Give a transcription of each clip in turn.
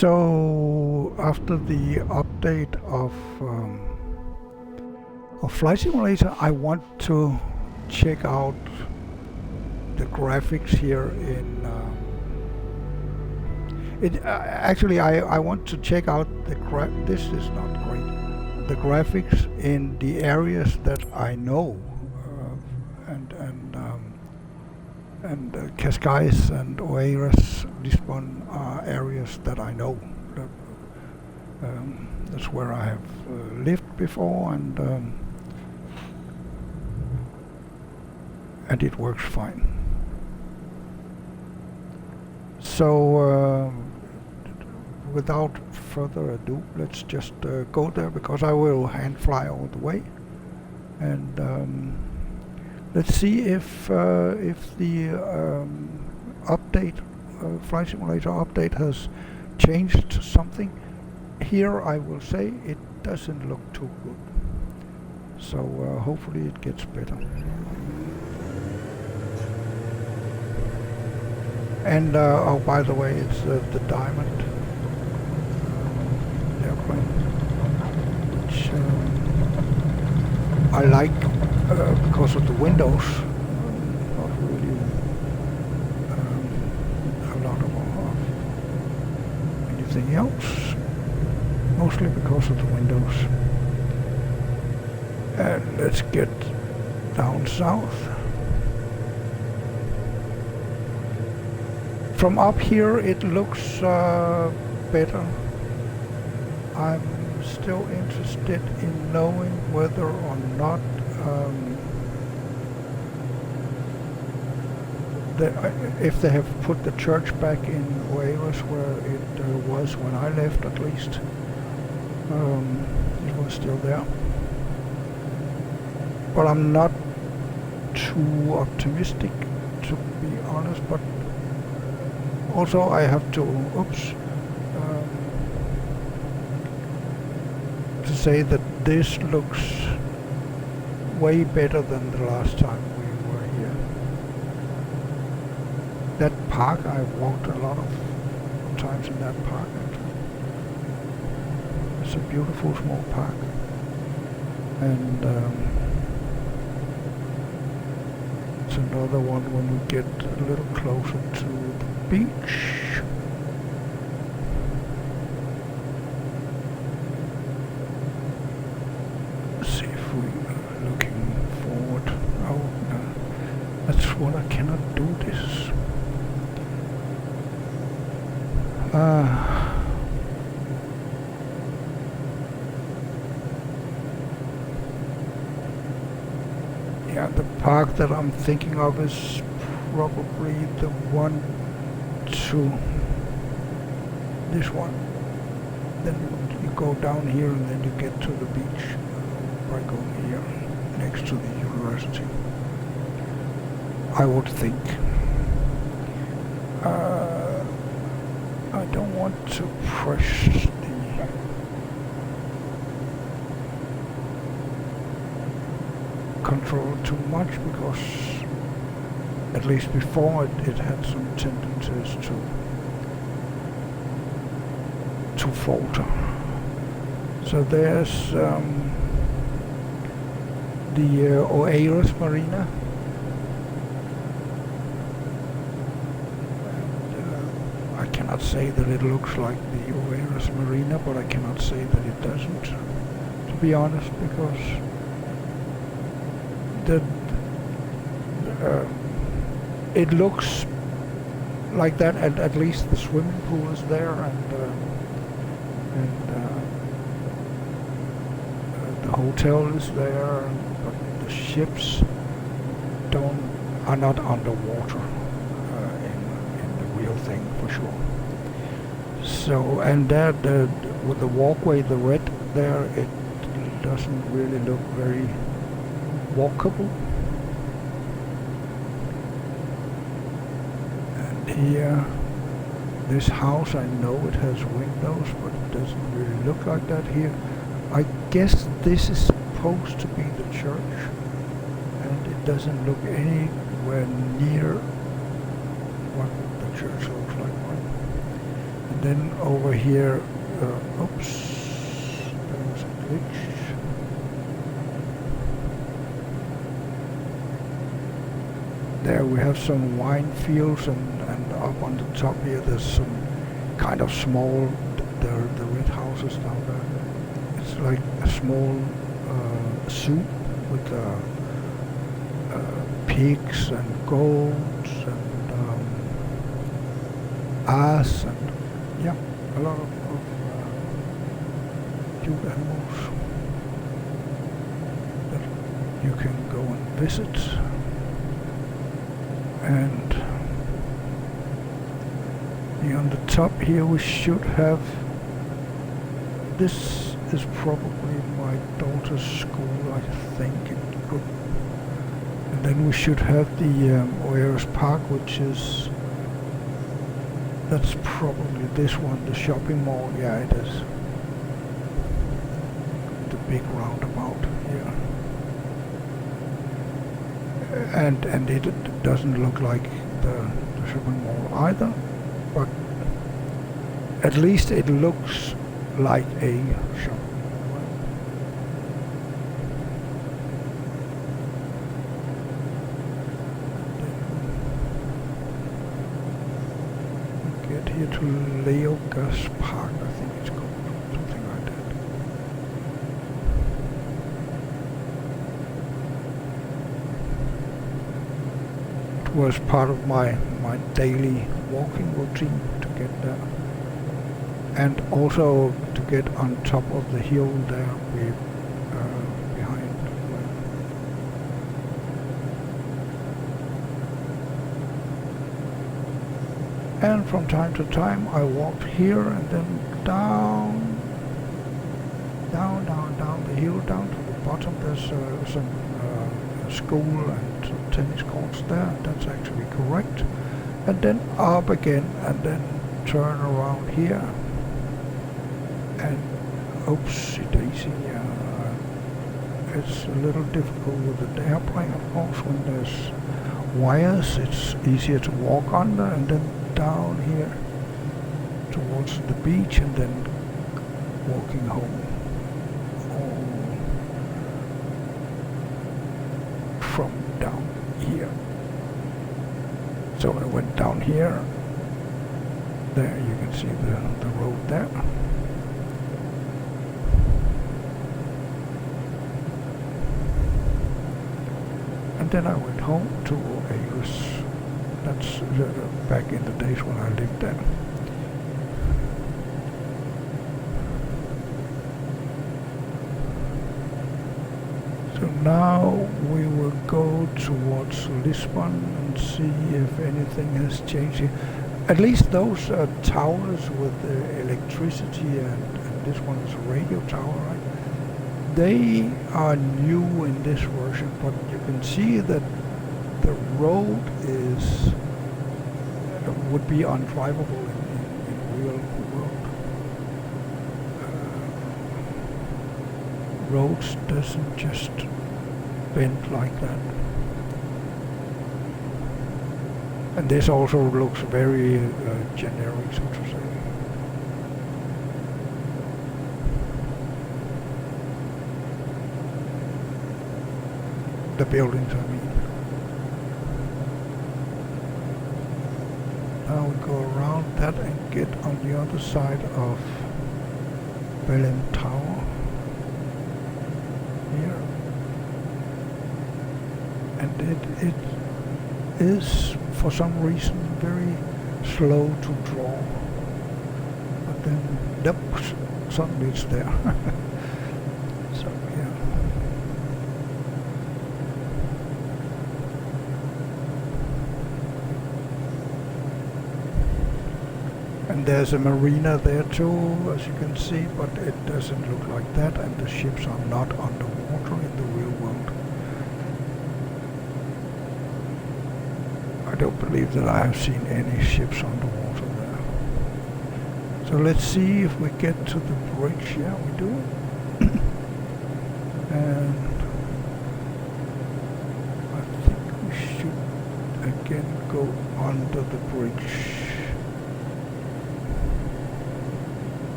So after the update of Flight Simulator, I want to check out the graphics here in actually I want to check out this is not great, the graphics in the areas that I know, and Cascais and Oeiras and Lisbon are areas that I know. That's where I have lived before, and it works fine. So without further ado, let's just go there, because I will hand fly all the way, and let's see if the update, Flight Simulator update, has changed something. Here I will say it doesn't look too good, so hopefully it gets better. And oh, by the way, it's the Diamond airplane, which I like because of the windows. Not really a lot of anything else. Mostly because of the windows. And let's get down south. From up here it looks better. I'm still interested in knowing whether or not if they have put the church back in Oeiras, where it was when I left, at least. It was still there. But I'm not too optimistic, to be honest, but also I have to, to say that this looks way better than the last time we were here. That park, I've walked a lot of times in that park. It's a beautiful small park, and it's another one when we get a little closer to the beach. See if we're looking forward. Oh no, that's what I cannot do this. Yeah, the park that I'm thinking of is probably the one to this one. Then you go down here and then you get to the beach by going here next to the university, I would think. I don't want to press the control too much, because at least before it had some tendencies to falter. So there's the Oeiras Marina, and I cannot say that it looks like the Oeiras Marina, but I cannot say that it doesn't, to be honest, because it looks like that, and at least the swimming pool is there, and the hotel is there, but the ships are not underwater in the real thing, for sure. So, and that with the walkway, the red there, it doesn't really look very walkable. And here, this house, I know it has windows, but it doesn't really look like that here. I guess this is supposed to be the church, and it doesn't look anywhere near what the church looks like. then over here, oops, there was a glitch. There we have some wine fields, and up on the top here there's some kind of small, the red houses down there. It's like a small zoo with pigs and goats and ass and yeah, a lot of cute animals that you can go and visit. And on the top here we should have, this is probably my daughter's school, I think it could. And then we should have the Oeiras Park, which is, that's probably this one, the shopping mall. Yeah, it is. The big roundabout here. And it doesn't look like the shopping mall either, but at least it looks like a shopping mall. And then we get here to Leogas Park, I think it's called, something like that. Was part of my daily walking routine to get there, and also to get on top of the hill there behind. And from time to time I walked here and then down the hill, down to the bottom. There's some school and some tennis courts there. That's actually correct. And then up again, and then turn around here. And oopsie daisy, it's a little difficult with the airplane, of course. When there's wires, it's easier to walk under, and then down here towards the beach, and then walking home. From down here. So I went down here. There you can see the road there. And then I went home to Oeiras. That's back in the days when I lived there. So now we will go towards Lisbon and see if anything has changed here. At least those towers with electricity, and this one is a radio tower, right? They are new in this version, but you can see that the road is would be undrivable in real world. Roads doesn't just bend like that. And this also looks very generic, so to say. The buildings, I mean. Now we go around that and get on the other side of Belém Tower. Here. And it is, for some reason, very slow to draw. But then, yep, suddenly it's there. So, yeah. And there's a marina there too, as you can see, but it doesn't look like that, and the ships are not underwater in the real world. I don't believe that I have seen any ships underwater there. So let's see if we get to the bridge. Yeah, we do. And I think we should again go under the bridge.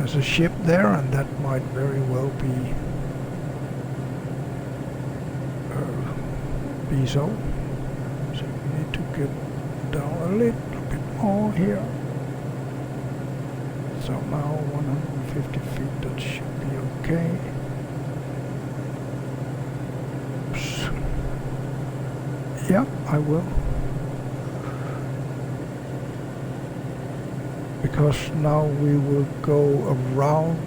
there's a ship there, and that might very well be so. So we need to get down a little bit more here. So now 150 feet, that should be okay. Oops. Yeah, I will. Because now we will go around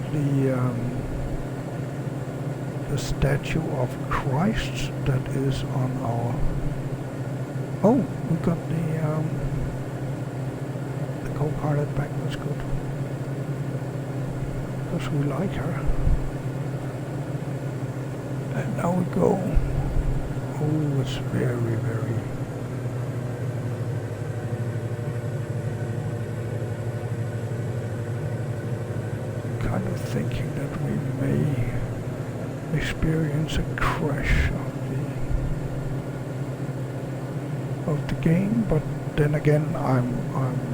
the statue of Christ that is on our... Oh, we got the co-pilot back. That's good. Because we like her. And now we go. Oh, it's very, very... kind of thinking that we may experience a crash of the game, but then again I'm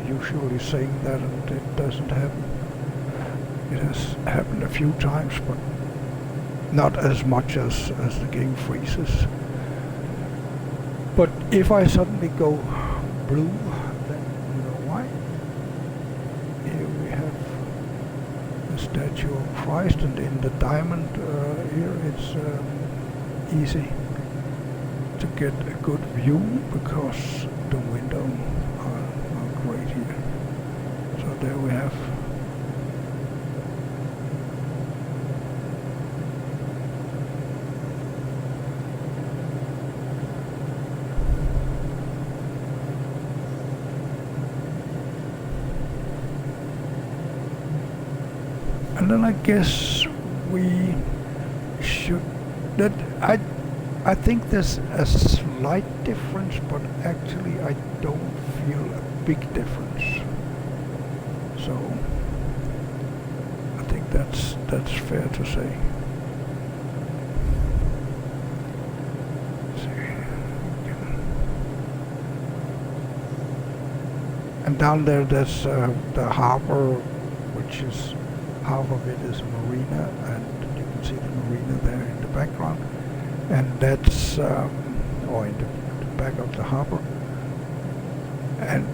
usually saying that and it doesn't happen. It has happened a few times, but not as much as the game freezes. But if I suddenly go blue, then you know why. Here we have the statue of Christ, and in the diamond here it's easy to get a good view because the windows are great here. So there we have. And then I guess we should... that I think there's a slight difference, but actually I don't feel a big difference. So I think that's fair to say. And down there's the harbor, which is half of it is a marina, and you can see the marina there in the background. And that's, or in the back of the harbor, and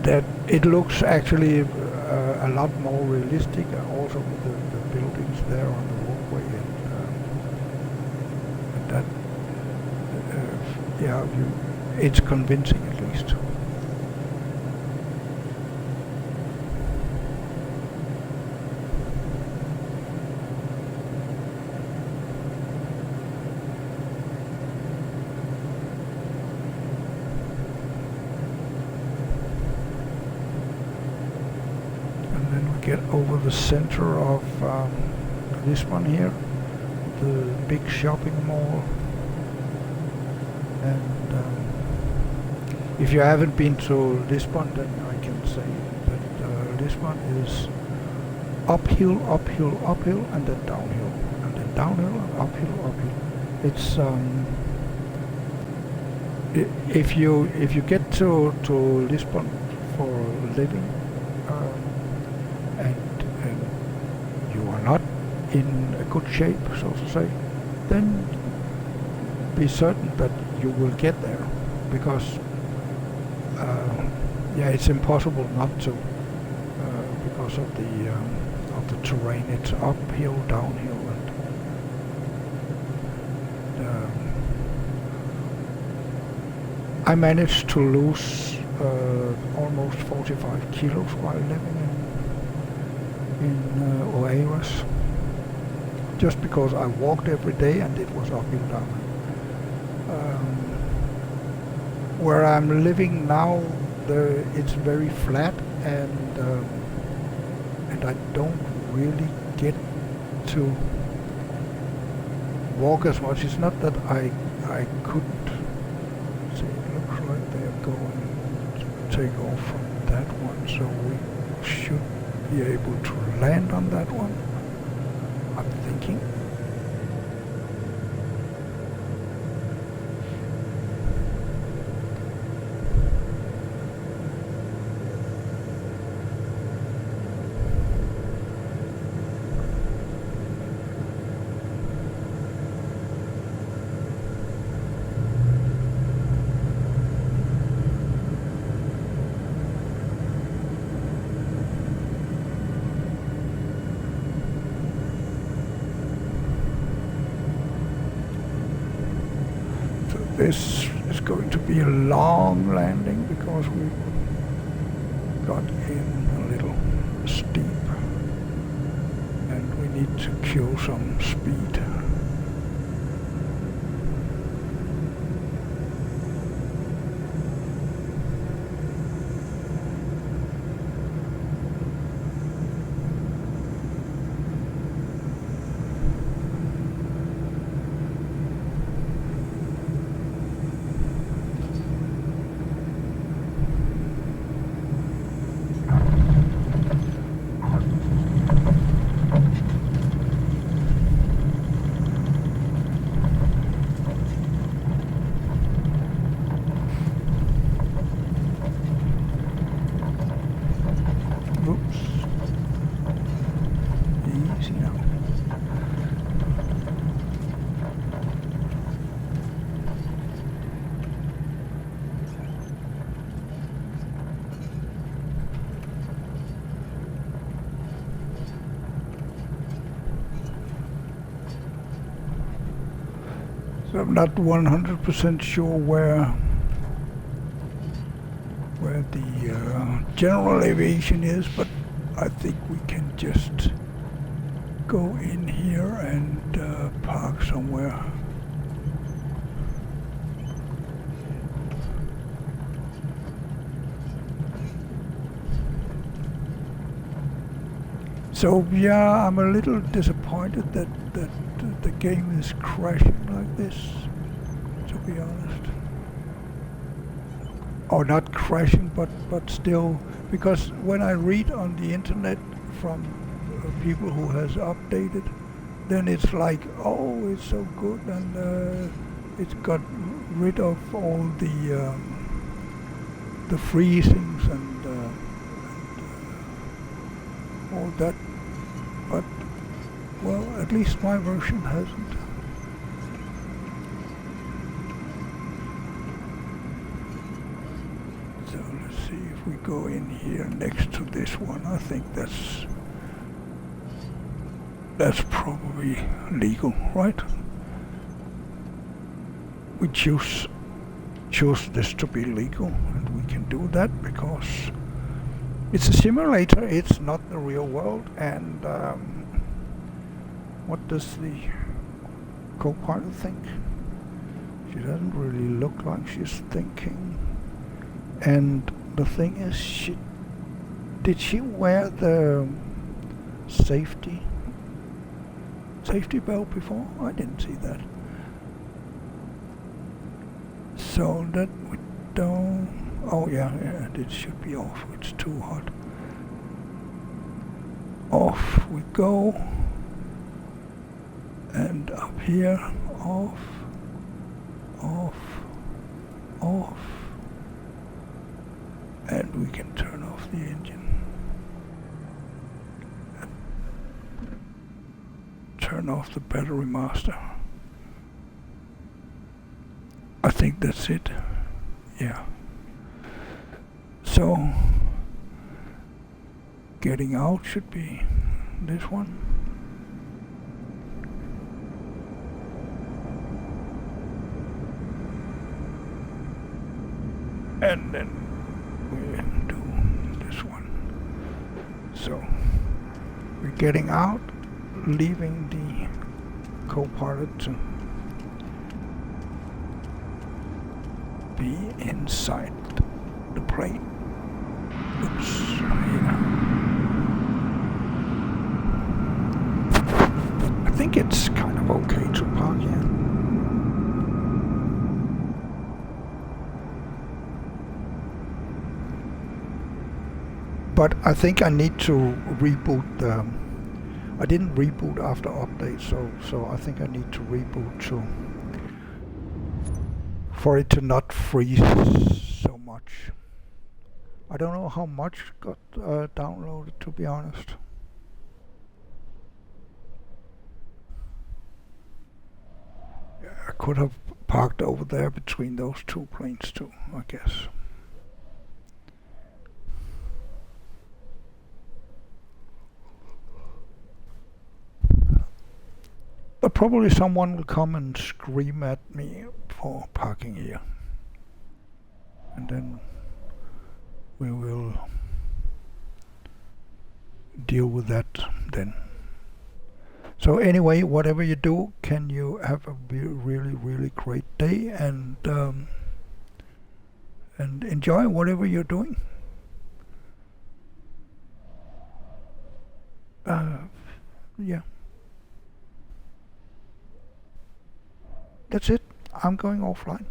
that it looks actually a lot more realistic. Also with the buildings there on the walkway, and that, yeah, it's convincing at least. Get over the center of this one here, the big shopping mall. And if you haven't been to Lisbon, then I can say that Lisbon is uphill, uphill, uphill, and then downhill, and then downhill, and uphill, uphill. It's if you get to Lisbon for living, and you are not in a good shape, so to say, then be certain that you will get there, because yeah, it's impossible not to, because of the terrain. It's uphill, downhill, and I managed to lose almost 45 kilos while living in Oeiras, just because I walked every day and it was uphill, downhill. Where I'm living now, it's very flat, and I don't really get to walk as much. It's not that I couldn't. See, it looks like they're going to take off from that one, so we should be able to land on that one, I'm thinking. this is going to be a long landing because we got in a little steep and we need to kill some speed. So I'm not 100% sure where the general aviation is, but I think we can just go in here and park somewhere. So yeah, I'm a little disappointed that the game is crashing like this, to be honest. Or not crashing, but still, because when I read on the internet from people who has updated, then it's like, oh, it's so good, and it's got rid of all the freezings and all that. But well, at least my version hasn't. So let's see if we go in here next to this one. I think that's probably legal, right? We choose this to be legal, and we can do that because it's a simulator, it's not the real world. And what does the co-pilot think? She doesn't really look like she's thinking. And the thing is, did she wear the safety belt before? I didn't see that. So that we don't. Oh yeah, it should be off. It's too hot. Off we go. And up here, off, off, off. And we can turn off the engine. And turn off the battery master. I think that's it. Yeah. So, getting out should be this one. And then we do this one. So, we're getting out, leaving the co-pilot to be inside the plane. Oops, yeah. I think it's kind of okay to park here. But I think I need to reboot I didn't reboot after update, so I think I need to reboot for it to not freeze so much. I don't know how much got downloaded, to be honest. Yeah, I could have parked over there between those two planes too, I guess. But probably someone will come and scream at me for parking here, and then we will deal with that then. So anyway, whatever you do, can you have a really great day, and enjoy whatever you're doing. Yeah, that's it. I'm going offline.